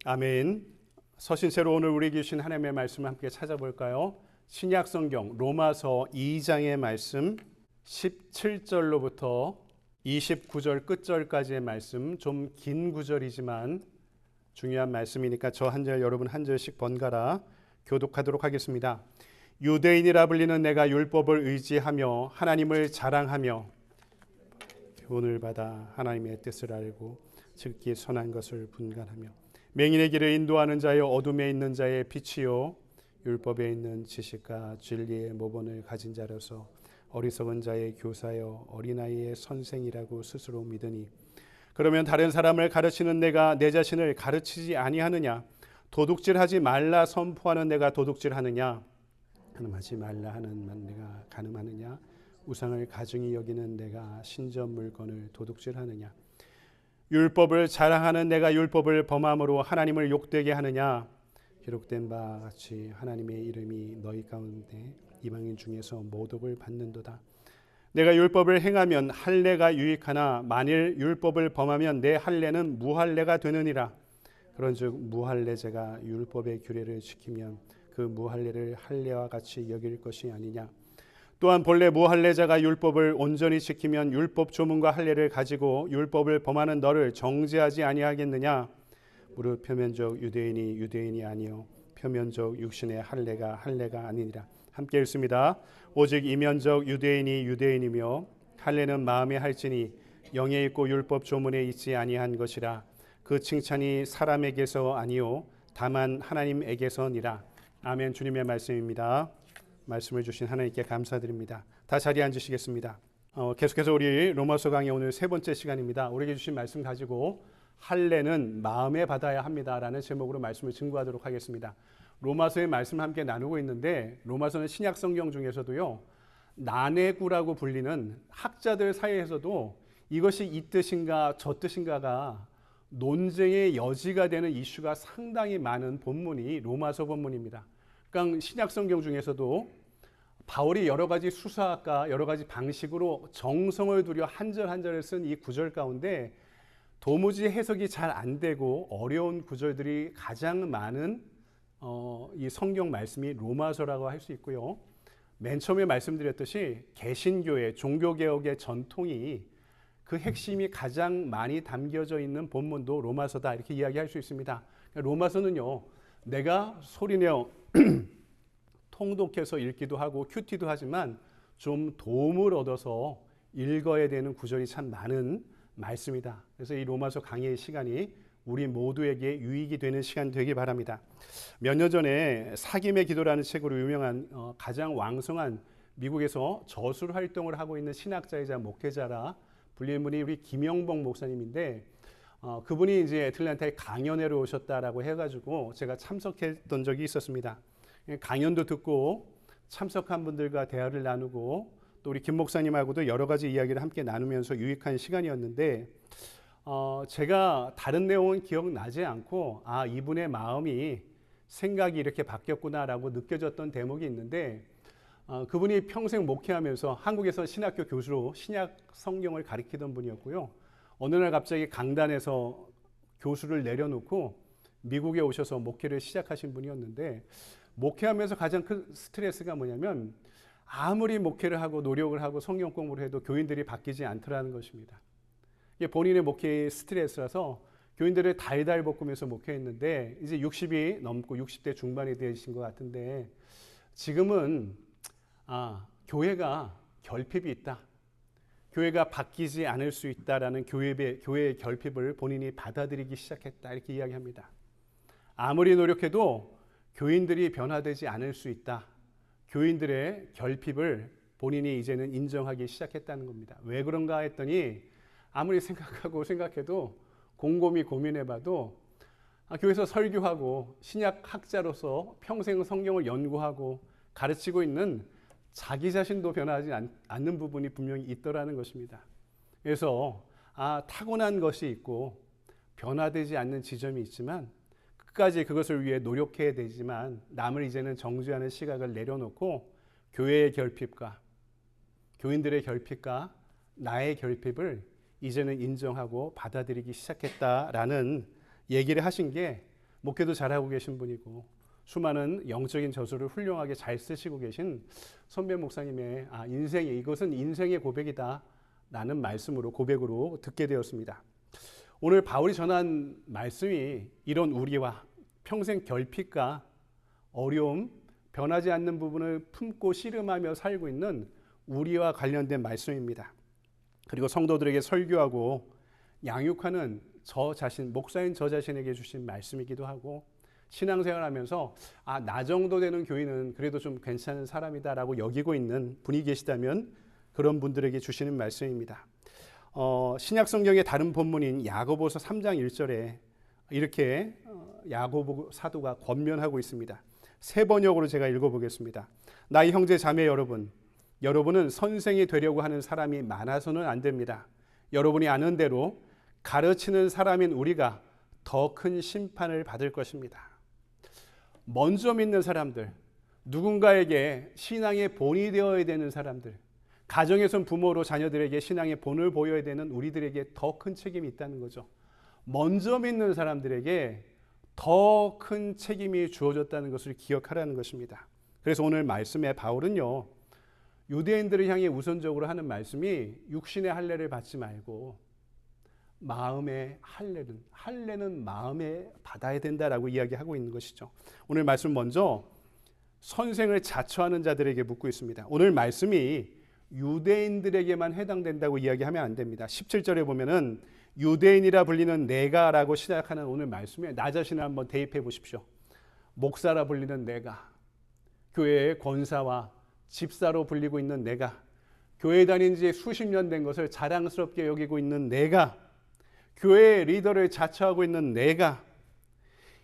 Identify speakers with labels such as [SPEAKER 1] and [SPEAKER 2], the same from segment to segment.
[SPEAKER 1] 아멘. 서신체로 오늘 우리에게 주신 하나님의 말씀을 함께 찾아볼까요? 신약 성경 로마서 2장의 말씀 17절로부터 29절 끝절까지의 말씀, 좀 긴 구절이지만 중요한 말씀이니까 저 한 절 여러분 한 절씩 번갈아 교독하도록 하겠습니다. 유대인이라 불리는 내가 율법을 의지하며 하나님을 자랑하며 교훈을 받아 하나님의 뜻을 알고 즉기 선한 것을 분간하며 맹인의 길을 인도하는 자여 어둠에 있는 자의 빛이요 율법에 있는 지식과 진리의 모본을 가진 자로서 어리석은 자의 교사여 어린아이의 선생이라고 스스로 믿으니 그러면 다른 사람을 가르치는 내가 내 자신을 가르치지 아니하느냐? 도둑질하지 말라 선포하는 내가 도둑질하느냐? 가늠하지 말라 하는 내가 가늠하느냐? 우상을 가증히 여기는 내가 신전 물건을 도둑질하느냐? 율법을 자랑하는 내가 율법을 범함으로 하나님을 욕되게 하느냐? 기록된 바와 같이 하나님의 이름이 너희 가운데 이방인 중에서 모독을 받는도다. 내가 율법을 행하면 할례가 유익하나 만일 율법을 범하면 내 할례는 무할례가 되느니라. 그런즉 무할례자가 율법의 규례를 지키면 그 무할례를 할례와 같이 여길 것이 아니냐. 또한 본래 무할례자가 율법을 온전히 지키면 율법 조문과 할례를 가지고 율법을 범하는 너를 정죄하지 아니하겠느냐. 무릇 표면적 유대인이 유대인이 아니요 표면적 육신의 할례가 할례가 아니니라. 함께 읽습니다. 오직 이면적 유대인이 유대인이며 할례는 마음에 할지니 영에 있고 율법 조문에 있지 아니한 것이라. 그 칭찬이 사람에게서 아니요 다만 하나님에게서니라. 아멘. 주님의 말씀입니다. 말씀을 주신 하나님께 감사드립니다. 다 자리에 앉으시겠습니다. 계속해서 우리 로마서 강의 오늘 세 번째 시간입니다. 우리에게 주신 말씀 가지고 할례는 마음에 받아야 합니다라는 제목으로 말씀을 증거하도록 하겠습니다. 로마서의 말씀을 함께 나누고 있는데 로마서는 신약 성경 중에서도요 난해구라고 불리는 학자들 사이에서도 이것이 이 뜻인가 저 뜻인가가 논쟁의 여지가 되는 이슈가 상당히 많은 본문이 로마서 본문입니다. 그러니까 신약 성경 중에서도 바울이 여러 가지 수사학과 여러 가지 방식으로 정성을 들여 한 절 한 절을 쓴 이 구절 가운데 도무지 해석이 잘 안 되고 어려운 구절들이 가장 많은 이 성경 말씀이 로마서라고 할 수 있고요. 맨 처음에 말씀드렸듯이 개신교의 종교개혁의 전통이 그 핵심이 가장 많이 담겨져 있는 본문도 로마서다 이렇게 이야기할 수 있습니다. 로마서는요 내가 소리내어 통독해서 읽기도 하고 큐티도 하지만 좀 도움을 얻어서 읽어야 되는 구절이 참 많은 말씀이다. 그래서 이 로마서 강의의 시간이 우리 모두에게 유익이 되는 시간 되기 바랍니다. 몇 년 전에 사김의 기도라는 책으로 유명한 가장 왕성한 미국에서 저술 활동을 하고 있는 신학자이자 목회자라 불리는 분이 우리 김영봉 목사님인데 그분이 이제 애틀랜타에 강연회로 오셨다라고 해가지고 제가 참석했던 적이 있었습니다. 강연도 듣고 참석한 분들과 대화를 나누고 또 우리 김 목사님하고도 여러 가지 이야기를 함께 나누면서 유익한 시간이었는데 제가 다른 내용은 기억나지 않고 이분의 마음이 생각이 이렇게 바뀌었구나라고 느껴졌던 대목이 있는데 그분이 평생 목회하면서 한국에서 신학교 교수로 신약 성경을 가르치던 분이었고요. 어느 날 갑자기 강단에서 교수를 내려놓고 미국에 오셔서 목회를 시작하신 분이었는데 목회하면서 가장 큰 스트레스가 뭐냐면 아무리 목회를 하고 노력을 하고 성경 공부를 해도 교인들이 바뀌지 않더라는 것입니다. 이게 본인의 목회의 스트레스라서 교인들을 달달 볶으면서 목회했는데 이제 60이 넘고 60대 중반이 되신 것 같은데 지금은 교회가 결핍이 있다. 교회가 바뀌지 않을 수 있다라는 교회의 결핍을 본인이 받아들이기 시작했다 이렇게 이야기합니다. 아무리 노력해도 교인들이 변화되지 않을 수 있다. 교인들의 결핍을 본인이 이제는 인정하기 시작했다는 겁니다. 왜 그런가 했더니 아무리 생각해도 곰곰이 고민해봐도 교회에서 설교하고 신약학자로서 평생 성경을 연구하고 가르치고 있는 자기 자신도 변하지 않는 부분이 분명히 있더라는 것입니다. 그래서 타고난 것이 있고 변화되지 않는 지점이 있지만 끝까지 그것을 위해 노력해야 되지만 남을 이제는 정죄하는 시각을 내려놓고 교회의 결핍과 교인들의 결핍과 나의 결핍을 이제는 인정하고 받아들이기 시작했다라는 얘기를 하신 게 목회도 잘하고 계신 분이고 수많은 영적인 저술을 훌륭하게 잘 쓰시고 계신 선배 목사님의 인생의 이것은 인생의 고백이다 라는 말씀으로 고백으로 듣게 되었습니다. 오늘 바울이 전한 말씀이 이런 우리와 평생 결핍과 어려움, 변하지 않는 부분을 품고 씨름하며 살고 있는 우리와 관련된 말씀입니다. 그리고 성도들에게 설교하고 양육하는 저 자신, 목사인 저 자신에게 주신 말씀이기도 하고 신앙생활하면서 나 정도 되는 교인은 그래도 좀 괜찮은 사람이다라고 여기고 있는 분이 계시다면 그런 분들에게 주시는 말씀입니다. 신약성경의 다른 본문인 야고보서 3장 1절에 이렇게 야고보 사도가 권면하고 있습니다. 세 번역으로 제가 읽어보겠습니다. 나의 형제 자매 여러분은 선생이 되려고 하는 사람이 많아서는 안 됩니다. 여러분이 아는 대로 가르치는 사람인 우리가 더 큰 심판을 받을 것입니다. 먼저 믿는 사람들, 누군가에게 신앙의 본이 되어야 되는 사람들, 가정에선 부모로 자녀들에게 신앙의 본을 보여야 되는 우리들에게 더 큰 책임이 있다는 거죠. 먼저 믿는 사람들에게 더 큰 책임이 주어졌다는 것을 기억하라는 것입니다. 그래서 오늘 말씀에 바울은요, 유대인들을 향해 우선적으로 하는 말씀이 육신의 할례를 받지 말고 마음의 할례는 마음에 받아야 된다라고 이야기하고 있는 것이죠. 오늘 말씀 먼저 선생을 자처하는 자들에게 묻고 있습니다. 오늘 말씀이 유대인들에게만 해당된다고 이야기하면 안 됩니다. 17절에 보면은 유대인이라 불리는 내가라고 시작하는 오늘 말씀에 나 자신을 한번 대입해 보십시오. 목사라 불리는 내가, 교회의 권사와 집사로 불리고 있는 내가, 교회 다닌 지 수십 년 된 것을 자랑스럽게 여기고 있는 내가, 교회의 리더를 자처하고 있는 내가,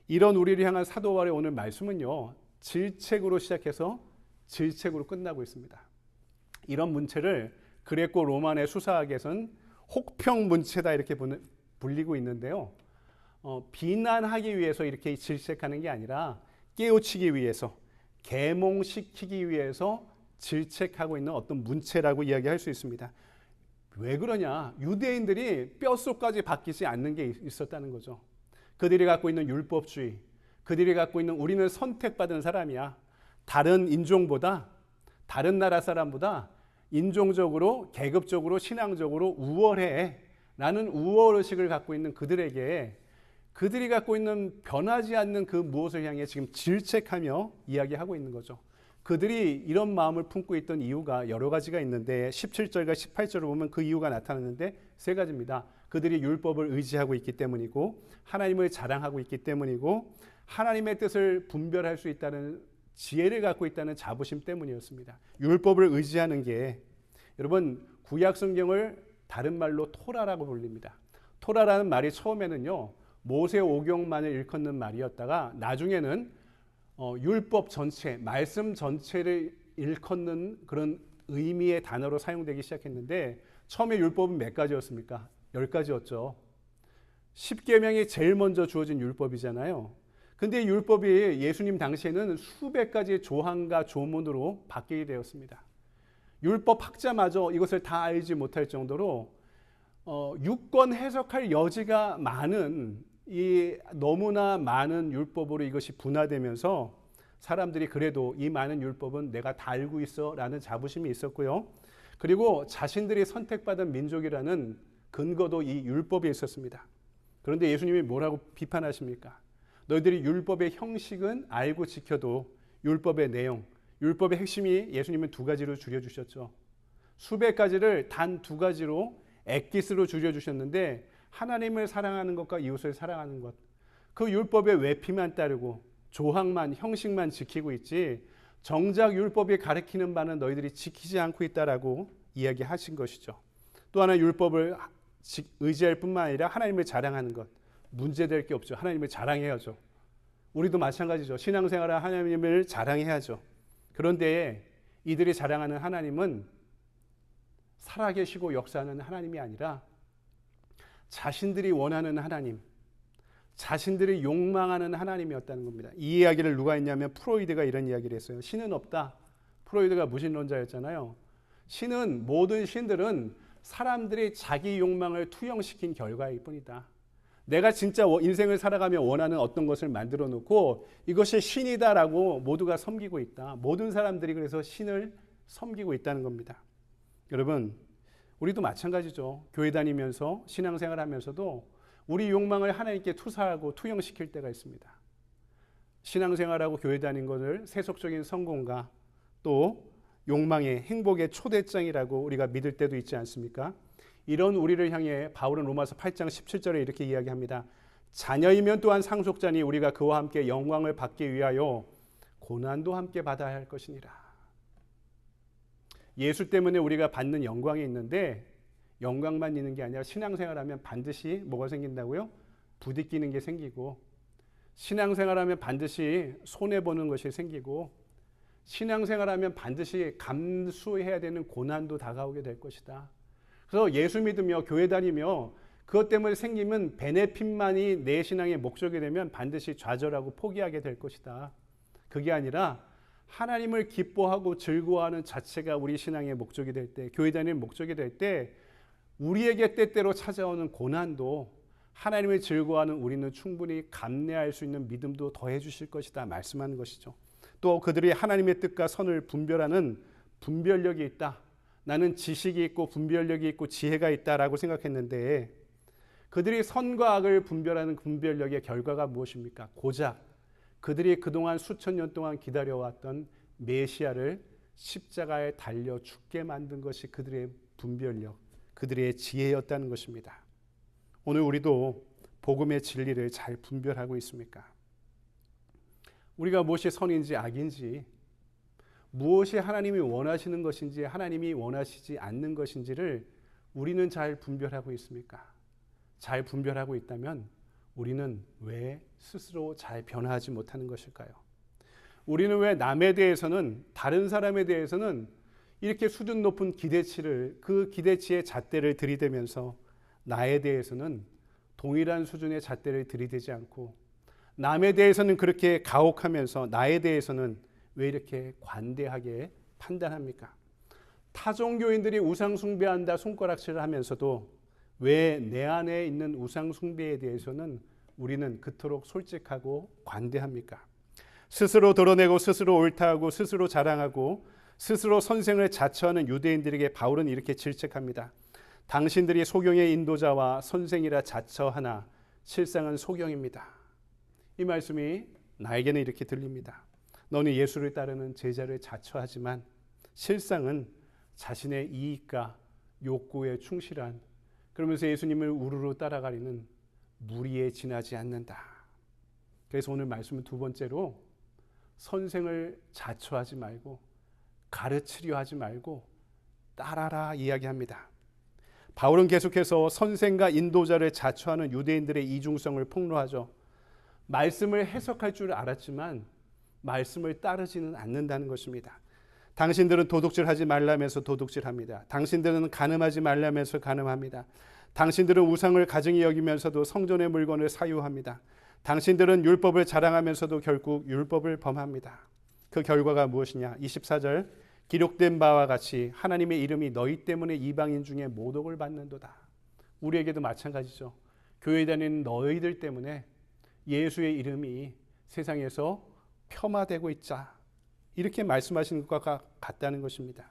[SPEAKER 1] 이런 우리를 향한 사도 바울의 오늘 말씀은요, 질책으로 시작해서 질책으로 끝나고 있습니다. 이런 문체를 그레코 로만의 수사학에서는 혹평 문체다 이렇게 불리고 있는데요. 비난하기 위해서 이렇게 질책하는 게 아니라 깨우치기 위해서, 계몽시키기 위해서 질책하고 있는 어떤 문체라고 이야기할 수 있습니다. 왜 그러냐? 유대인들이 뼛속까지 바뀌지 않는 게 있었다는 거죠. 그들이 갖고 있는 율법주의, 그들이 갖고 있는 우리는 선택받은 사람이야. 다른 인종보다, 다른 나라 사람보다 인종적으로, 계급적으로, 신앙적으로 우월해. 나는 우월의식을 갖고 있는 그들에게 그들이 갖고 있는 변하지 않는 그 무엇을 향해 지금 질책하며 이야기하고 있는 거죠. 그들이 이런 마음을 품고 있던 이유가 여러 가지가 있는데 17절과 18절을 보면 그 이유가 나타나는데 세 가지입니다. 그들이 율법을 의지하고 있기 때문이고 하나님을 자랑하고 있기 때문이고 하나님의 뜻을 분별할 수 있다는 지혜를 갖고 있다는 자부심 때문이었습니다. 율법을 의지하는 게 여러분 구약 성경을 다른 말로 토라라고 불립니다. 토라라는 말이 처음에는요 모세 오경만을 일컫는 말이었다가 나중에는 율법 전체, 말씀 전체를 일컫는 그런 의미의 단어로 사용되기 시작했는데 처음에 율법은 몇 가지였습니까? 10가지였죠. 10계명이 제일 먼저 주어진 율법이잖아요. 근데 율법이 예수님 당시에는 수백 가지 조항과 조문으로 바뀌게 되었습니다. 율법 학자마저 이것을 다 알지 못할 정도로 유권 해석할 여지가 많은 이 너무나 많은 율법으로 이것이 분화되면서 사람들이 그래도 이 많은 율법은 내가 다 알고 있어 라는 자부심이 있었고요. 그리고 자신들이 선택받은 민족이라는 근거도 이 율법에 있었습니다. 그런데 예수님이 뭐라고 비판하십니까? 너희들이 율법의 형식은 알고 지켜도 율법의 내용, 율법의 핵심이 예수님은 두 가지로 줄여주셨죠. 수백 가지를 단 두 가지로 엑기스로 줄여주셨는데 하나님을 사랑하는 것과 이웃을 사랑하는 것, 그 율법의 외피만 따르고 조항만, 형식만 지키고 있지 정작 율법이 가리키는 바는 너희들이 지키지 않고 있다라고 이야기하신 것이죠. 또 하나 율법을 의지할 뿐만 아니라 하나님을 자랑하는 것, 문제될 게 없죠. 하나님을 자랑해야죠. 우리도 마찬가지죠. 신앙생활은 하나님을 자랑해야죠. 그런데 이들이 자랑하는 하나님은 살아계시고 역사하는 하나님이 아니라 자신들이 원하는 하나님, 자신들이 욕망하는 하나님이었다는 겁니다. 이 이야기를 누가 했냐면 프로이드가 이런 이야기를 했어요. 신은 없다. 프로이드가 무신론자였잖아요. 신은, 모든 신들은 사람들이 자기 욕망을 투영시킨 결과일 뿐이다. 내가 진짜 인생을 살아가며 원하는 어떤 것을 만들어 놓고 이것이 신이다라고 모두가 섬기고 있다. 모든 사람들이 그래서 신을 섬기고 있다는 겁니다. 여러분, 우리도 마찬가지죠. 교회 다니면서 신앙생활 하면서도 우리 욕망을 하나님께 투사하고 투영시킬 때가 있습니다. 신앙생활하고 교회 다닌 것을 세속적인 성공과 또 욕망의 행복의 초대장이라고 우리가 믿을 때도 있지 않습니까? 이런 우리를 향해 바울은 로마서 8장 17절에 이렇게 이야기합니다. 자녀이면 또한 상속자니 우리가 그와 함께 영광을 받기 위하여 고난도 함께 받아야 할 것이니라. 예수 때문에 우리가 받는 영광이 있는데 영광만 있는 게 아니라 신앙생활하면 반드시 뭐가 생긴다고요? 부딪히는 게 생기고, 신앙생활하면 반드시 손해보는 것이 생기고, 신앙생활하면 반드시 감수해야 되는 고난도 다가오게 될 것이다. 그래서 예수 믿으며 교회 다니며 그것 때문에 생기면 베네핏만이 내 신앙의 목적이 되면 반드시 좌절하고 포기하게 될 것이다. 그게 아니라 하나님을 기뻐하고 즐거워하는 자체가 우리 신앙의 목적이 될 때, 교회 다니는 목적이 될 때 우리에게 때때로 찾아오는 고난도 하나님을 즐거워하는 우리는 충분히 감내할 수 있는 믿음도 더해 주실 것이다 말씀하는 것이죠. 또 그들이 하나님의 뜻과 선을 분별하는 분별력이 있다. 나는 지식이 있고 분별력이 있고 지혜가 있다라고 생각했는데 그들이 선과 악을 분별하는 분별력의 결과가 무엇입니까? 고작 그들이 그동안 수천 년 동안 기다려왔던 메시아를 십자가에 달려 죽게 만든 것이 그들의 분별력, 그들의 지혜였다는 것입니다. 오늘 우리도 복음의 진리를 잘 분별하고 있습니까? 우리가 무엇이 선인지 악인지, 무엇이 하나님이 원하시는 것인지 하나님이 원하시지 않는 것인지를 우리는 잘 분별하고 있습니까? 잘 분별하고 있다면 우리는 왜 스스로 잘 변화하지 못하는 것일까요? 우리는 왜 남에 대해서는, 다른 사람에 대해서는 이렇게 수준 높은 기대치를, 그 기대치의 잣대를 들이대면서 나에 대해서는 동일한 수준의 잣대를 들이대지 않고, 남에 대해서는 그렇게 가혹하면서 나에 대해서는 왜 이렇게 관대하게 판단합니까? 타종교인들이 우상 숭배한다 손가락질을 하면서도 왜 내 안에 있는 우상 숭배에 대해서는 우리는 그토록 솔직하고 관대합니까? 스스로 드러내고 스스로 옳다하고 스스로 자랑하고 스스로 선생을 자처하는 유대인들에게 바울은 이렇게 질책합니다. 당신들이 소경의 인도자와 선생이라 자처하나 실상은 소경입니다. 이 말씀이 나에게는 이렇게 들립니다. 너는 예수를 따르는 제자를 자처하지만 실상은 자신의 이익과 욕구에 충실한, 그러면서 예수님을 우르르 따라가리는 무리에 지나지 않는다. 그래서 오늘 말씀은 두 번째로 선생을 자처하지 말고 가르치려 하지 말고 따라라 이야기합니다. 바울은 계속해서 선생과 인도자를 자처하는 유대인들의 이중성을 폭로하죠. 말씀을 해석할 줄 알았지만 말씀을 따르지는 않는다는 것입니다. 당신들은 도둑질하지 말라면서 도둑질합니다. 당신들은 간음하지 말라면서 간음합니다. 당신들은 우상을 가증히 여기면서도 성전의 물건을 사유합니다. 당신들은 율법을 자랑하면서도 결국 율법을 범합니다. 그 결과가 무엇이냐? 24절 기록된 바와 같이 하나님의 이름이 너희 때문에 이방인 중에 모독을 받는도다. 우리에게도 마찬가지죠. 교회 다니는 너희들 때문에 예수의 이름이 세상에서 폄하되고 있자. 이렇게 말씀하시는 것과 같다는 것입니다.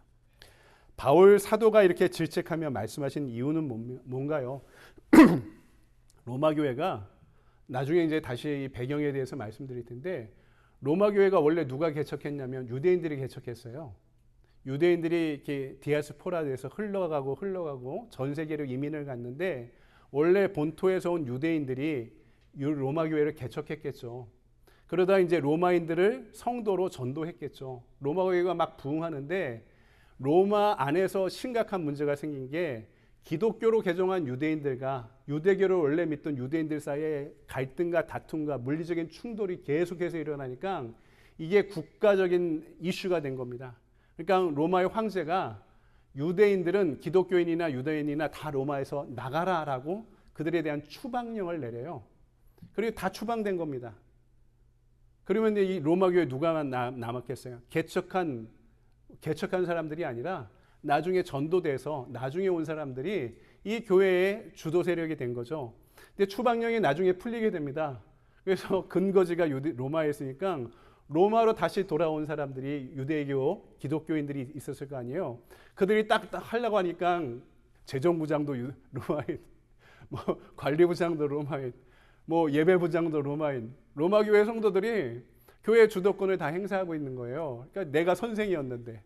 [SPEAKER 1] 바울 사도가 이렇게 질책하며 말씀하신 이유는 뭔가요? 로마 교회가 나중에 이제 다시 이 배경에 대해서 말씀드릴 텐데 로마 교회가 원래 누가 개척했냐면 유대인들이 개척했어요. 유대인들이 이렇게 디아스포라에서 흘러가고 전 세계로 이민을 갔는데 원래 본토에서 온 유대인들이 로마 교회를 개척했겠죠. 그러다 이제 로마인들을 성도로 전도했겠죠. 로마 교회가 막 부흥하는데 로마 안에서 심각한 문제가 생긴 게 기독교로 개종한 유대인들과 유대교를 원래 믿던 유대인들 사이에 갈등과 다툼과 물리적인 충돌이 계속해서 일어나니까 이게 국가적인 이슈가 된 겁니다. 그러니까 로마의 황제가 유대인들은 기독교인이나 유대인이나 다 로마에서 나가라라고 그들에 대한 추방령을 내려요. 그리고 다 추방된 겁니다. 그러면 이 로마 교회 누가 남았겠어요? 개척한 사람들이 아니라 나중에 전도돼서 나중에 온 사람들이 이 교회의 주도 세력이 된 거죠. 근데 추방령이 나중에 풀리게 됩니다. 그래서 근거지가 로마에 있으니까 로마로 다시 돌아온 사람들이 유대교 기독교인들이 있었을 거 아니에요. 그들이 딱 하려고 하니까 재정부장도 로마인, 뭐 관리부장도 로마인, 뭐 예배부장도 로마인, 로마 교회 성도들이 교회 주도권을 다 행사하고 있는 거예요. 그러니까 내가 선생이었는데,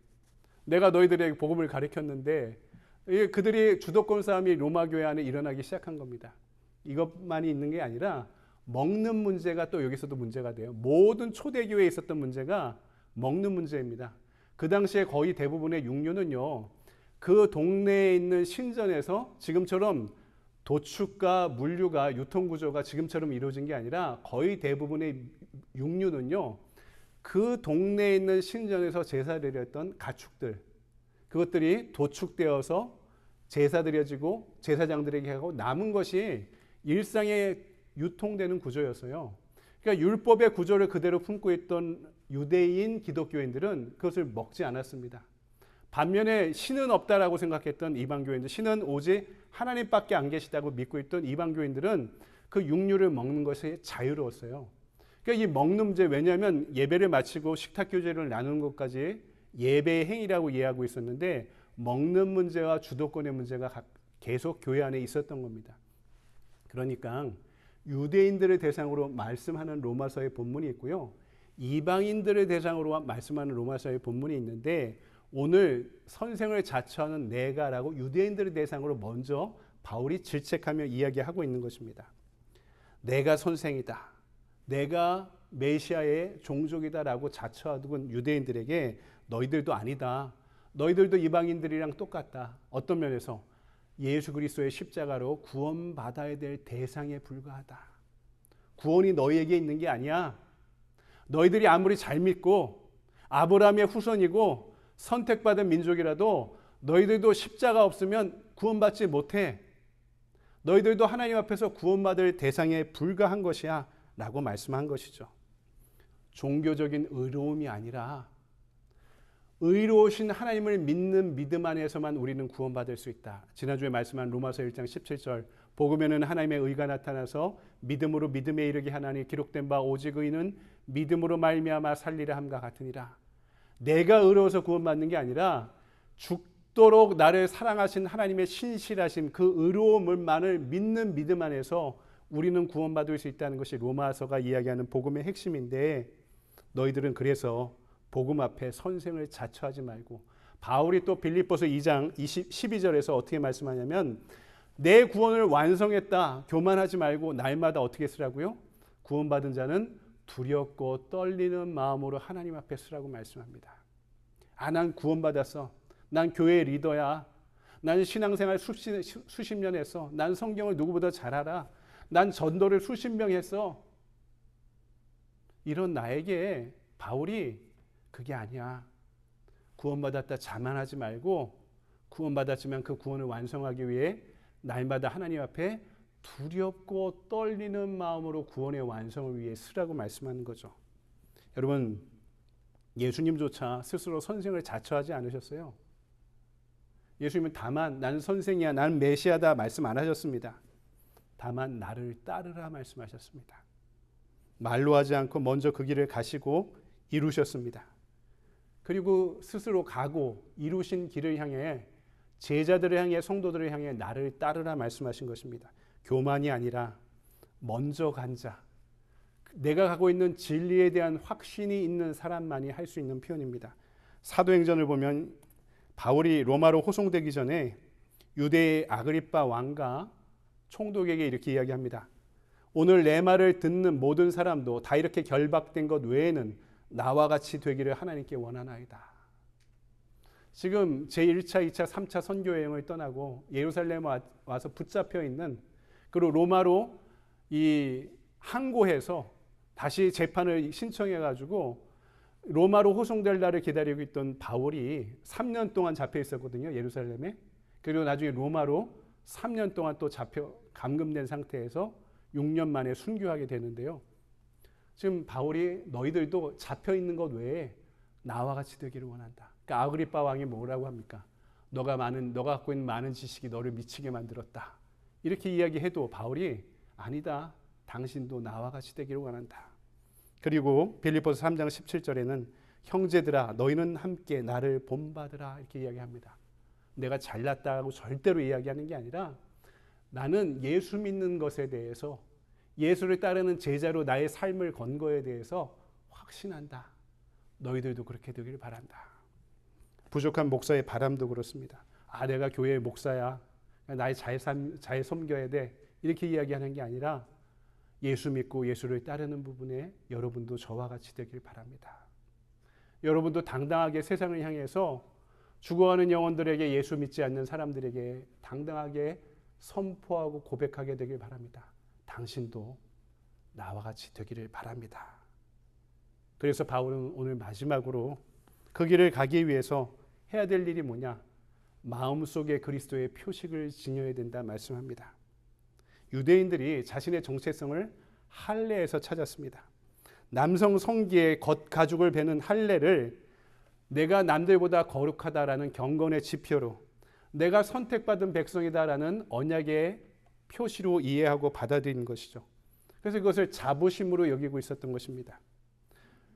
[SPEAKER 1] 내가 너희들에게 복음을 가르쳤는데, 그들이 주도권 싸움이 로마 교회 안에 일어나기 시작한 겁니다. 이것만이 있는 게 아니라 먹는 문제가 또 여기서도 문제가 돼요. 모든 초대교회에 있었던 문제가 먹는 문제입니다. 그 당시에 거의 대부분의 육류는요, 그 동네에 있는 신전에서 지금처럼 도축과 물류가 유통구조가 지금처럼 이루어진 게 아니라 거의 대부분의 육류는요, 그 동네에 있는 신전에서 제사 드렸던 가축들, 그것들이 도축되어서 제사 드려지고 제사장들에게 하고 남은 것이 일상에 유통되는 구조였어요. 그러니까 율법의 구조를 그대로 품고 있던 유대인 기독교인들은 그것을 먹지 않았습니다. 반면에 신은 없다라고 생각했던 이방교인들, 신은 오직 하나님밖에 안 계시다고 믿고 있던 이방교인들은 그 육류를 먹는 것이 자유로웠어요. 그러니까 이 먹는 문제, 왜냐하면 예배를 마치고 식탁교제를 나누는 것까지 예배의 행위라고 이해하고 있었는데 먹는 문제와 주도권의 문제가 계속 교회 안에 있었던 겁니다. 그러니까 유대인들을 대상으로 말씀하는 로마서의 본문이 있고요, 이방인들을 대상으로 말씀하는 로마서의 본문이 있는데, 오늘 선생을 자처하는 내가라고 유대인들을 대상으로 먼저 바울이 질책하며 이야기하고 있는 것입니다. 내가 선생이다, 내가 메시아의 종족이다라고 자처하던 유대인들에게 너희들도 아니다, 너희들도 이방인들이랑 똑같다. 어떤 면에서? 예수 그리스도의 십자가로 구원받아야 될 대상에 불과하다. 구원이 너희에게 있는 게 아니야. 너희들이 아무리 잘 믿고 아브라함의 후손이고 선택받은 민족이라도 너희들도 십자가 없으면 구원받지 못해. 너희들도 하나님 앞에서 구원받을 대상에 불과한 것이야 라고 말씀한 것이죠. 종교적인 의로움이 아니라 의로우신 하나님을 믿는 믿음 안에서만 우리는 구원받을 수 있다. 지난주에 말씀한 로마서 1장 17절, 복음에는 하나님의 의가 나타나서 믿음으로 믿음에 이르게 하나니 기록된 바 오직 의는 믿음으로 말미암아 살리라 함과 같으니라. 내가 의로워서 구원받는 게 아니라 죽도록 나를 사랑하신 하나님의 신실하심, 그 의로움을만을 믿는 믿음 안에서 우리는 구원받을 수 있다는 것이 로마서가 이야기하는 복음의 핵심인데, 너희들은 그래서 복음 앞에 선생을 자처하지 말고, 바울이 또 빌립보서 2장 12절에서 어떻게 말씀하냐면, 내 구원을 완성했다 교만하지 말고 날마다 어떻게 쓰라고요? 구원받은 자는 두렵고 떨리는 마음으로 하나님 앞에 쓰라고 말씀합니다. 난 구원받았어, 난 교회 리더야, 난 신앙생활 수십 년 했어, 난 성경을 누구보다 잘 알아, 난 전도를 수십 명 했어, 이런 나에게 바울이 그게 아니야, 구원받았다 자만하지 말고 구원받았지만 그 구원을 완성하기 위해 날마다 하나님 앞에 두렵고 떨리는 마음으로 구원의 완성을 위해 쓰라고 말씀하는 거죠. 여러분, 예수님조차 스스로 선생을 자처하지 않으셨어요. 예수님은 다만 나는 선생이야, 나는 메시아다 말씀 안 하셨습니다. 다만 나를 따르라 말씀하셨습니다. 말로 하지 않고 먼저 그 길을 가시고 이루셨습니다. 그리고 스스로 가고 이루신 길을 향해, 제자들을 향해, 성도들을 향해 나를 따르라 말씀하신 것입니다. 교만이 아니라 먼저 간 자, 내가 가고 있는 진리에 대한 확신이 있는 사람만이 할 수 있는 표현입니다. 사도행전을 보면 바울이 로마로 호송되기 전에 유대의 아그리빠 왕과 총독에게 이렇게 이야기합니다. 오늘 내 말을 듣는 모든 사람도 다 이렇게 결박된 것 외에는 나와 같이 되기를 하나님께 원하나이다. 지금 제1차, 2차, 3차 선교 여행을 떠나고 예루살렘 와서 붙잡혀 있는, 그리고 로마로 이 항고해서 다시 재판을 신청해 가지고 로마로 호송될 날을 기다리고 있던 바울이 3년 동안 잡혀 있었거든요, 예루살렘에. 그리고 나중에 로마로 3년 동안 또 잡혀 감금된 상태에서 6년 만에 순교하게 되는데요. 지금 바울이 너희들도 잡혀 있는 것 외에 나와 같이 되기를 원한다. 그러니까 아그리빠 왕이 뭐라고 합니까? 너가 갖고 있는 많은 지식이 너를 미치게 만들었다. 이렇게 이야기해도 바울이 아니다. 당신도 나와 같이 되기를 원한다. 그리고 빌립보서 3장 17절에는 형제들아 너희는 함께 나를 본받으라 이렇게 이야기합니다. 내가 잘났다고 절대로 이야기하는 게 아니라 나는 예수 믿는 것에 대해서 예수를 따르는 제자로 나의 삶을 건 거에 대해서 확신한다. 너희들도 그렇게 되길 바란다. 부족한 목사의 바람도 그렇습니다. 내가 교회의 목사야. 나의 잘 섬겨야 돼. 이렇게 이야기하는 게 아니라 예수 믿고 예수를 따르는 부분에 여러분도 저와 같이 되길 바랍니다. 여러분도 당당하게 세상을 향해서 죽어가는 영혼들에게 예수 믿지 않는 사람들에게 당당하게 선포하고 고백하게 되길 바랍니다. 당신도 나와 같이 되기를 바랍니다. 그래서 바울은 오늘 마지막으로 그 길을 가기 위해서 해야 될 일이 뭐냐? 마음속에 그리스도의 표식을 지녀야 된다 말씀합니다. 유대인들이 자신의 정체성을 할례에서 찾았습니다. 남성 성기의 겉가죽을 베는 할례를 내가 남들보다 거룩하다라는 경건의 지표로 내가 선택받은 백성이다라는 언약의 표시로 이해하고 받아들인 것이죠. 그래서 이것을 자부심으로 여기고 있었던 것입니다.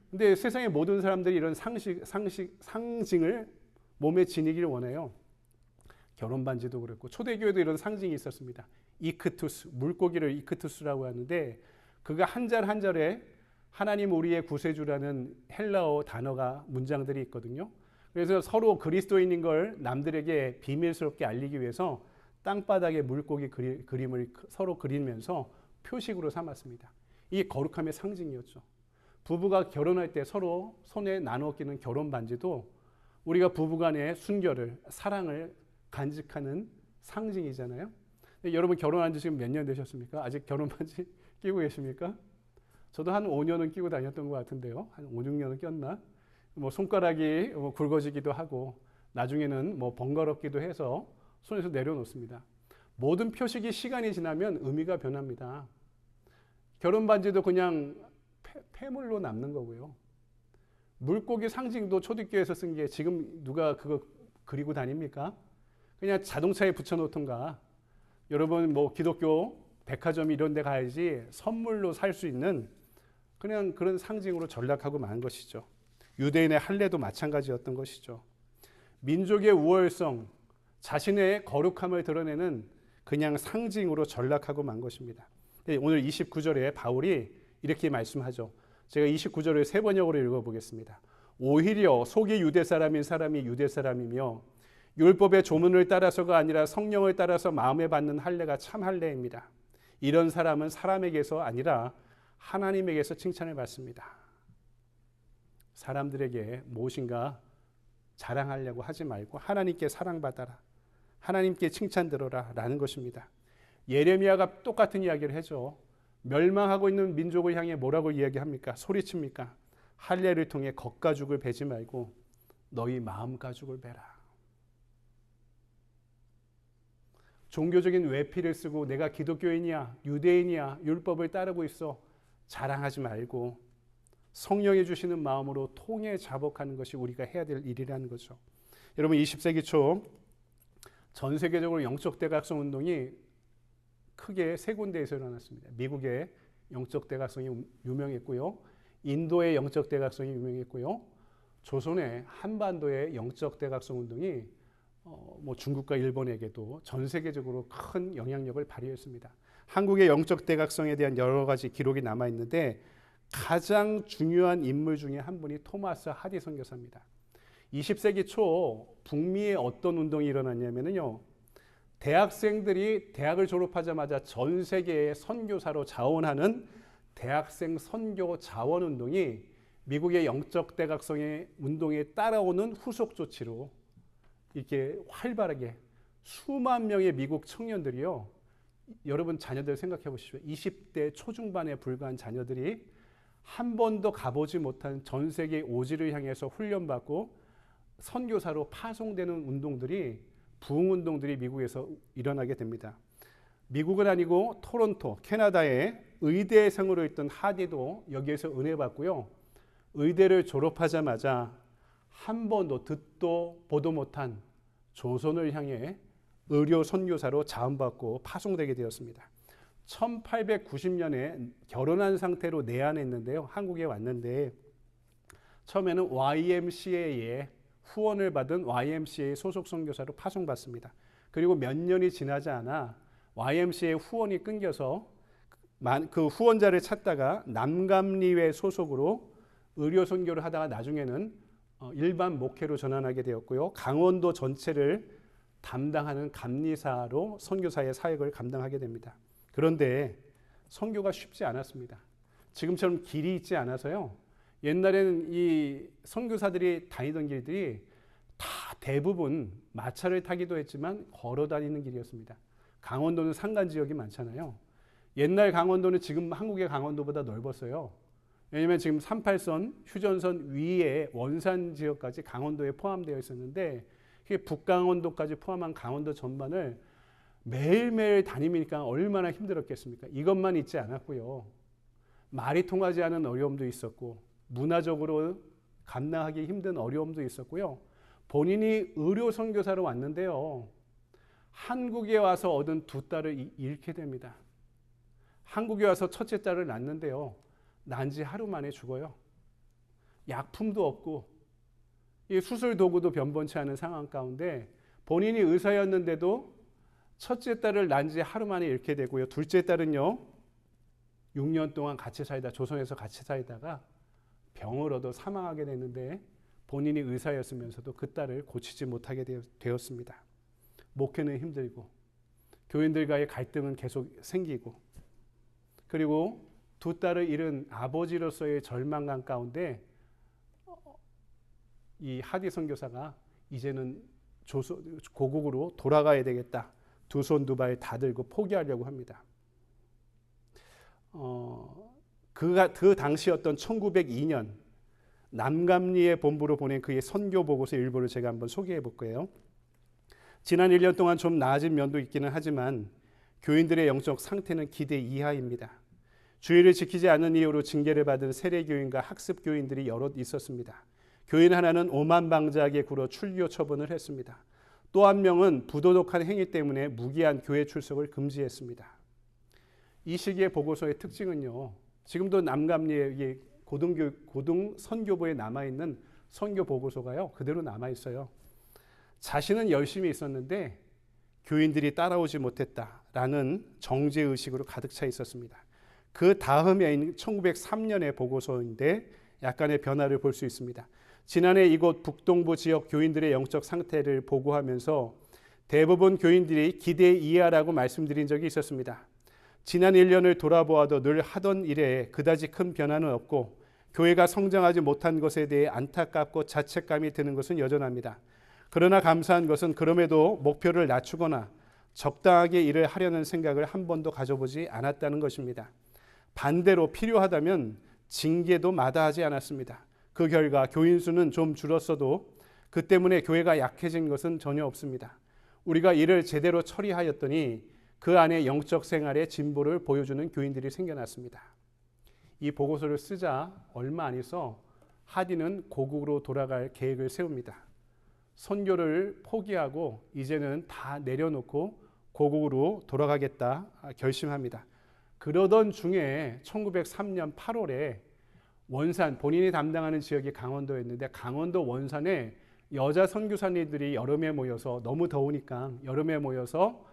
[SPEAKER 1] 근데 세상의 모든 사람들이 이런 상징을 몸에 지니기를 원해요. 결혼 반지도 그렇고 초대교회도 이런 상징이 있었습니다. 이크투스, 물고기를 이크투스라고 하는데 그가 한 절 한 절에 하나님 우리의 구세주라는 헬라어 단어가 문장들이 있거든요. 그래서 서로 그리스도인인 걸 남들에게 비밀스럽게 알리기 위해서 땅바닥에 물고기 그림을 서로 그리면서 표식으로 삼았습니다. 이게 거룩함의 상징이었죠. 부부가 결혼할 때 서로 손에 나눠 끼는 결혼 반지도 우리가 부부간의 순결을, 사랑을 간직하는 상징이잖아요. 여러분 결혼한 지 지금 몇 년 되셨습니까? 아직 결혼 반지 끼고 계십니까? 저도 한 5년은 끼고 다녔던 것 같은데요. 한 5, 6년은 꼈나? 손가락이 굵어지기도 하고 나중에는 번거롭기도 해서 손에서 내려놓습니다. 모든 표식이 시간이 지나면 의미가 변합니다. 결혼 반지도 그냥 폐물로 남는 거고요. 물고기 상징도 초대교회에서 쓴 게 지금 누가 그거 그리고 다닙니까? 그냥 자동차에 붙여놓던가 여러분 기독교 백화점 이런 데 가야지 선물로 살 수 있는 그냥 그런 상징으로 전락하고 만 것이죠. 유대인의 할례도 마찬가지였던 것이죠. 민족의 우월성, 자신의 거룩함을 드러내는 그냥 상징으로 전락하고 만 것입니다. 오늘 29절에 바울이 이렇게 말씀하죠. 제가 29절을 세 번역으로 읽어보겠습니다. 오히려 속이 유대 사람인 사람이 유대 사람이며 율법의 조문을 따라서가 아니라 성령을 따라서 마음에 받는 할례가 참 할례입니다. 이런 사람은 사람에게서 아니라 하나님에게서 칭찬을 받습니다. 사람들에게 무엇인가 자랑하려고 하지 말고 하나님께 사랑받아라. 하나님께 칭찬 들어라 라는 것입니다. 예레미야가 똑같은 이야기를 해줘. 멸망하고 있는 민족을 향해 뭐라고 이야기합니까? 소리칩니까? 할례를 통해 겉가죽을 베지 말고 너희 마음 가죽을 베라. 종교적인 외피를 쓰고 내가 기독교인이야, 유대인이야, 율법을 따르고 있어 자랑하지 말고 성령이 주시는 마음으로 통해 자복하는 것이 우리가 해야 될 일이라는 거죠. 여러분 20세기 초 전 세계적으로 영적 대각성 운동이 크게 세 군데에서 일어났습니다. 미국의 영적 대각성이 유명했고요. 인도의 영적 대각성이 유명했고요. 조선의 한반도의 영적 대각성 운동이 중국과 일본에게도 전 세계적으로 큰 영향력을 발휘했습니다. 한국의 영적 대각성에 대한 여러 가지 기록이 남아 있는데 가장 중요한 인물 중에 한 분이 토마스 하디 선교사입니다. 20세기 초 북미에 어떤 운동이 일어났냐면요. 대학생들이 대학을 졸업하자마자 전 세계의 선교사로 자원하는 대학생 선교 자원 운동이 미국의 영적 대각성의 운동에 따라오는 후속 조치로 이렇게 활발하게 수만 명의 미국 청년들이요. 여러분 자녀들 생각해 보십시오. 20대 초중반에 불과한 자녀들이 한 번도 가보지 못한 전 세계 오지를 향해서 훈련받고 선교사로 파송되는 운동들이 부흥운동들이 미국에서 일어나게 됩니다. 미국은 아니고 토론토, 캐나다의 의대생으로 있던 하디도 여기에서 은혜 받고요. 의대를 졸업하자마자 한 번도 듣도 보도 못한 조선을 향해 의료 선교사로 자원받고 파송되게 되었습니다. 1890년에 결혼한 상태로 내한했는데요. 한국에 왔는데 처음에는 YMCA에 후원을 받은 YMCA 소속 선교사로 파송받습니다. 그리고 몇 년이 지나지 않아 YMCA 후원이 끊겨서 그 후원자를 찾다가 남감리회 소속으로 의료 선교를 하다가 나중에는 일반 목회로 전환하게 되었고요. 강원도 전체를 담당하는 감리사로 선교사의 사역을 감당하게 됩니다. 그런데 선교가 쉽지 않았습니다. 지금처럼 길이 있지 않아서요. 옛날에는 이 선교사들이 다니던 길들이 다 대부분 마차를 타기도 했지만 걸어 다니는 길이었습니다. 강원도는 산간 지역이 많잖아요. 옛날 강원도는 지금 한국의 강원도보다 넓었어요. 왜냐하면 지금 38선 휴전선 위에 원산 지역까지 강원도에 포함되어 있었는데 북강원도까지 포함한 강원도 전반을 매일매일 다니니까 얼마나 힘들었겠습니까? 이것만 있지 않았고요. 말이 통하지 않은 어려움도 있었고 문화적으로 감당하기 힘든 어려움도 있었고요. 본인이 의료 선교사로 왔는데요. 한국에 와서 얻은 두 딸을 잃게 됩니다. 한국에 와서 첫째 딸을 낳는데요. 난 지 하루 만에 죽어요. 약품도 없고 이 수술 도구도 변변치 않은 상황 가운데 본인이 의사였는데도 첫째 딸을 난 지 하루 만에 잃게 되고요. 둘째 딸은요. 6년 동안 같이 살다 조선에서 같이 살다가 병을 얻어 사망하게 되는데 본인이 의사였으면서도 그 딸을 고치지 못하게 되었습니다. 목회는 힘들고 교인들과의 갈등은 계속 생기고 그리고 두 딸을 잃은 아버지로서의 절망감 가운데 이 하디 선교사가 이제는 고국으로 돌아가야 되겠다. 두 손 두 발 다 들고 포기하려고 합니다. 그 당시였던 1902년 남감리의 본부로 보낸 그의 선교 보고서 일부를 제가 한번 소개해 볼게요. 지난 1년 동안 좀 나아진 면도 있기는 하지만 교인들의 영적 상태는 기대 이하입니다. 주의를 지키지 않는 이유로 징계를 받은 세례교인과 학습교인들이 여럿 있었습니다. 교인 하나는 오만방자하게 굴어 출교 처분을 했습니다. 또 한 명은 부도덕한 행위 때문에 무기한 교회 출석을 금지했습니다. 이 시기의 보고서의 특징은요. 지금도 남감리의 고등 선교부에 남아있는 선교 보고서가요. 그대로 남아있어요. 자신은 열심히 있었는데 교인들이 따라오지 못했다라는 정죄의식으로 가득 차 있었습니다. 그 다음에 1903년의 보고서인데 약간의 변화를 볼 수 있습니다. 지난해 이곳 북동부 지역 교인들의 영적 상태를 보고하면서 대부분 교인들이 기대 이하라고 말씀드린 적이 있었습니다. 지난 1년을 돌아보아도 늘 하던 일에 그다지 큰 변화는 없고 교회가 성장하지 못한 것에 대해 안타깝고 자책감이 드는 것은 여전합니다. 그러나 감사한 것은 그럼에도 목표를 낮추거나 적당하게 일을 하려는 생각을 한 번도 가져보지 않았다는 것입니다. 반대로 필요하다면 징계도 마다하지 않았습니다. 그 결과 교인 수는 좀 줄었어도 그 때문에 교회가 약해진 것은 전혀 없습니다. 우리가 일을 제대로 처리하였더니 그 안에 영적 생활의 진보를 보여주는 교인들이 생겨났습니다. 이 보고서를 쓰자 얼마 안 있어 하디는 고국으로 돌아갈 계획을 세웁니다. 선교를 포기하고 이제는 다 내려놓고 고국으로 돌아가겠다 결심합니다. 그러던 중에 1903년 8월에 원산, 본인이 담당하는 지역이 강원도였는데 강원도 원산에 여자 선교사님들이 여름에 모여서 너무 더우니까 여름에 모여서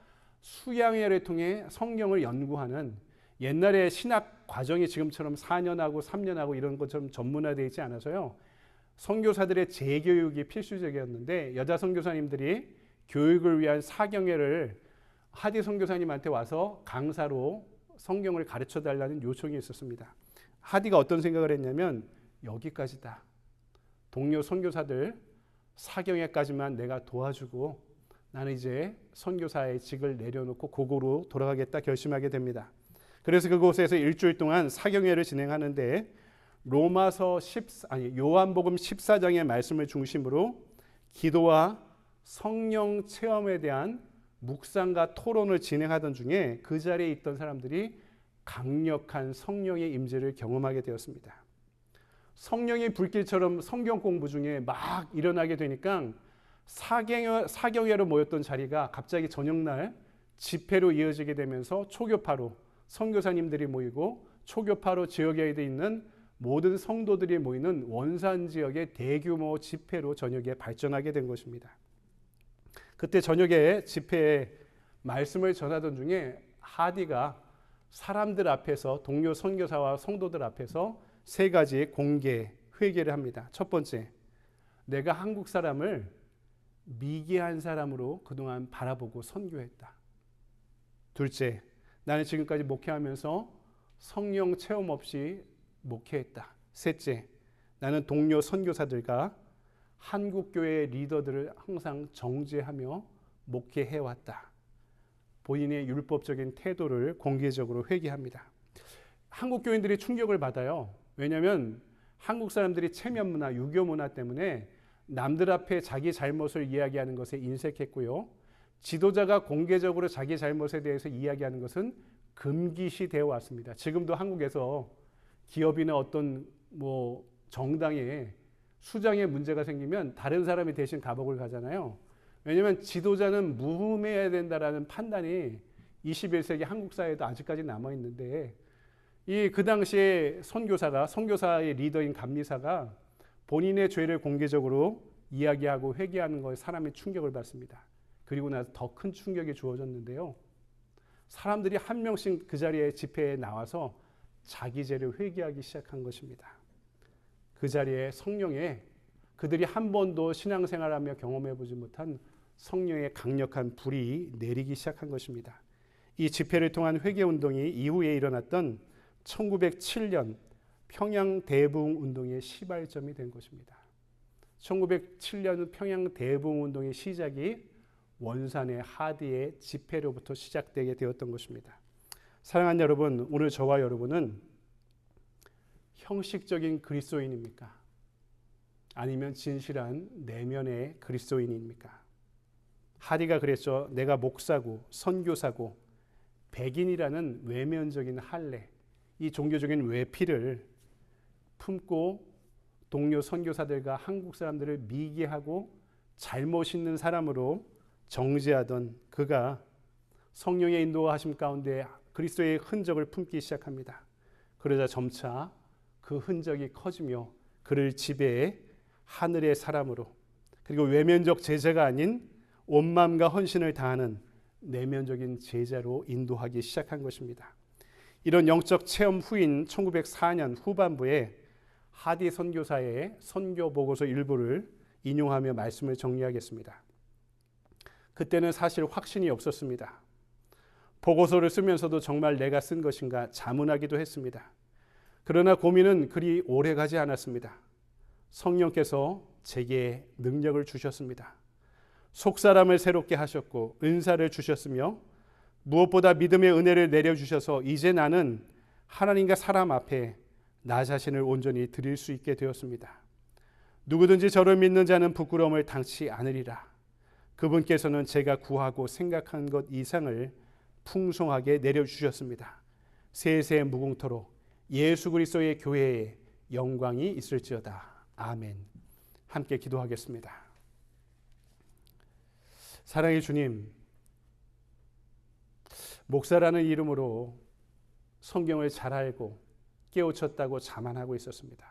[SPEAKER 1] 수양회를 통해 성경을 연구하는 옛날에 신학 과정이 지금처럼 4년하고 3년하고 이런 것처럼 전문화되어 있지 않아서요. 선교사들의 재교육이 필수적이었는데 여자 선교사님들이 교육을 위한 사경회를 하디 선교사님한테 와서 강사로 성경을 가르쳐 달라는 요청이 있었습니다. 하디가 어떤 생각을 했냐면 여기까지다. 동료 선교사들 사경회까지만 내가 도와주고 나는 이제 선교사의 직을 내려놓고 고국으로 돌아가겠다 결심하게 됩니다. 그래서 그곳에서 일주일 동안 사경회를 진행하는데 요한복음 14장의 말씀을 중심으로 기도와 성령 체험에 대한 묵상과 토론을 진행하던 중에 그 자리에 있던 사람들이 강력한 성령의 임재를 경험하게 되었습니다. 성령의 불길처럼 성경 공부 중에 막 일어나게 되니까 사경회로 모였던 자리가 갑자기 저녁날 집회로 이어지게 되면서 초교파로 선교사님들이 모이고 초교파로 지역에 있는 모든 성도들이 모이는 원산 지역의 대규모 집회로 저녁에 발전하게 된 것입니다. 그때 저녁에 집회에 말씀을 전하던 중에 하디가 사람들 앞에서 동료 선교사와 성도들 앞에서 세 가지 공개 회개를 합니다. 첫 번째, 내가 한국 사람을 미개한 사람으로 그동안 바라보고 선교했다. 둘째, 나는 지금까지 목회하면서 성령 체험 없이 목회했다. 셋째, 나는 동료 선교사들과 한국교회 리더들을 항상 정죄하며 목회해왔다. 본인의 율법적인 태도를 공개적으로 회개합니다. 한국 교인들이 충격을 받아요. 왜냐하면 한국 사람들이 체면 문화, 유교 문화 때문에 남들 앞에 자기 잘못을 이야기하는 것에 인색했고요. 지도자가 공개적으로 자기 잘못에 대해서 이야기하는 것은 금기시 되어 왔습니다. 지금도 한국에서 기업이나 어떤 정당에 수장에 문제가 생기면 다른 사람이 대신 감옥을 가잖아요. 왜냐하면 지도자는 무흠해야 된다라는 판단이 21세기 한국 사회에도 아직까지 남아 있는데 그 당시에 선교사의 리더인 감리사가 본인의 죄를 공개적으로 이야기하고 회개하는 것에 사람이 충격을 받습니다. 그리고 나서 더 큰 충격이 주어졌는데요. 사람들이 한 명씩 그 자리에 집회에 나와서 자기 죄를 회개하기 시작한 것입니다. 그 자리에 성령의 그들이 한 번도 신앙생활하며 경험해보지 못한 성령의 강력한 불이 내리기 시작한 것입니다. 이 집회를 통한 회개운동이 이후에 일어났던 1907년 평양대부흥운동의 시발점이 된 것입니다. 1907년 평양대부흥운동의 시작이 원산의 하디의 집회로부터 시작되게 되었던 것입니다. 사랑하는 여러분, 오늘 저와 여러분은 형식적인 그리스도인입니까? 아니면 진실한 내면의 그리스도인입니까? 하디가 그랬죠. 내가 목사고 선교사고 백인이라는 외면적인 할례, 이 종교적인 외피를 품고 동료 선교사들과 한국 사람들을 미개하고 잘못 있는 사람으로 정죄하던 그가 성령의 인도하심 가운데 그리스도의 흔적을 품기 시작합니다. 그러자 점차 그 흔적이 커지며 그를 지배해 하늘의 사람으로, 그리고 외면적 제자가 아닌 온 마음과 헌신을 다하는 내면적인 제자로 인도하기 시작한 것입니다. 이런 영적 체험 후인 1904년 후반부에 하디 선교사의 선교 보고서 일부를 인용하며 말씀을 정리하겠습니다. 그때는 사실 확신이 없었습니다. 보고서를 쓰면서도 정말 내가 쓴 것인가 자문하기도 했습니다. 그러나 고민은 그리 오래 가지 않았습니다. 성령께서 제게 능력을 주셨습니다. 속사람을 새롭게 하셨고 은사를 주셨으며 무엇보다 믿음의 은혜를 내려주셔서 이제 나는 하나님과 사람 앞에 나 자신을 온전히 드릴 수 있게 되었습니다. 누구든지 저를 믿는 자는 부끄러움을 당치 않으리라. 그분께서는 제가 구하고 생각한 것 이상을 풍성하게 내려주셨습니다. 세세 무궁토록 예수 그리스도의 교회에 영광이 있을지어다. 아멘. 함께 기도하겠습니다. 사랑의 주님, 목사라는 이름으로 성경을 잘 알고 깨우쳤다고 자만하고 있었습니다.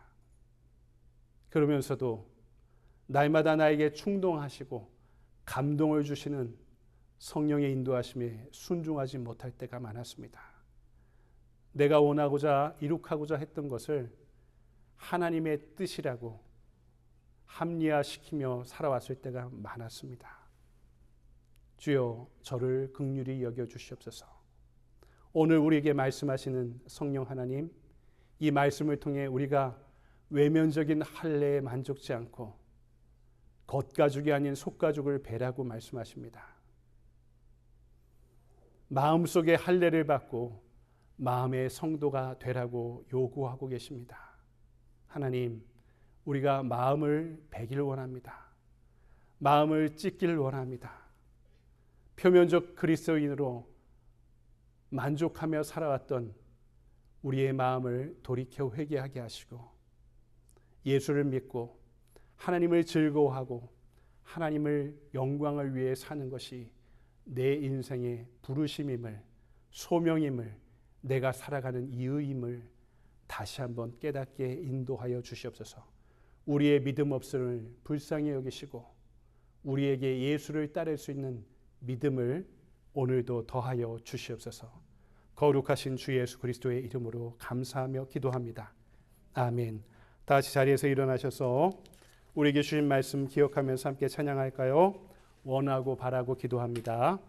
[SPEAKER 1] 그러면서도 날마다 나에게 충동하시고 감동을 주시는 성령의 인도하심에 순종하지 못할 때가 많았습니다. 내가 원하고자 이룩하고자 했던 것을 하나님의 뜻이라고 합리화시키며 살아왔을 때가 많았습니다. 주여, 저를 긍휼히 여겨 주시옵소서. 오늘 우리에게 말씀하시는 성령 하나님, 이 말씀을 통해 우리가 외면적인 할례에 만족지 않고 겉가죽이 아닌 속가죽을 배라고 말씀하십니다. 마음속에 할례를 받고 마음의 성도가 되라고 요구하고 계십니다. 하나님, 우리가 마음을 배길 원합니다. 마음을 찢기를 원합니다. 표면적 그리스도인으로 만족하며 살아왔던 우리의 마음을 돌이켜 회개하게 하시고 예수를 믿고 하나님을 즐거워하고 하나님을 영광을 위해 사는 것이 내 인생의 부르심임을, 소명임을 내가 살아가는 이유임을 다시 한번 깨닫게 인도하여 주시옵소서. 우리의 믿음 없음을 불쌍히 여기시고 우리에게 예수를 따를 수 있는 믿음을 오늘도 더하여 주시옵소서. 거룩하신 주 예수 그리스도의 이름으로 감사하며 기도합니다. 아멘. 다시 자리에서 일어나셔서 우리에게 주신 말씀 기억하면서 함께 찬양할까요? 원하고 바라고 기도합니다.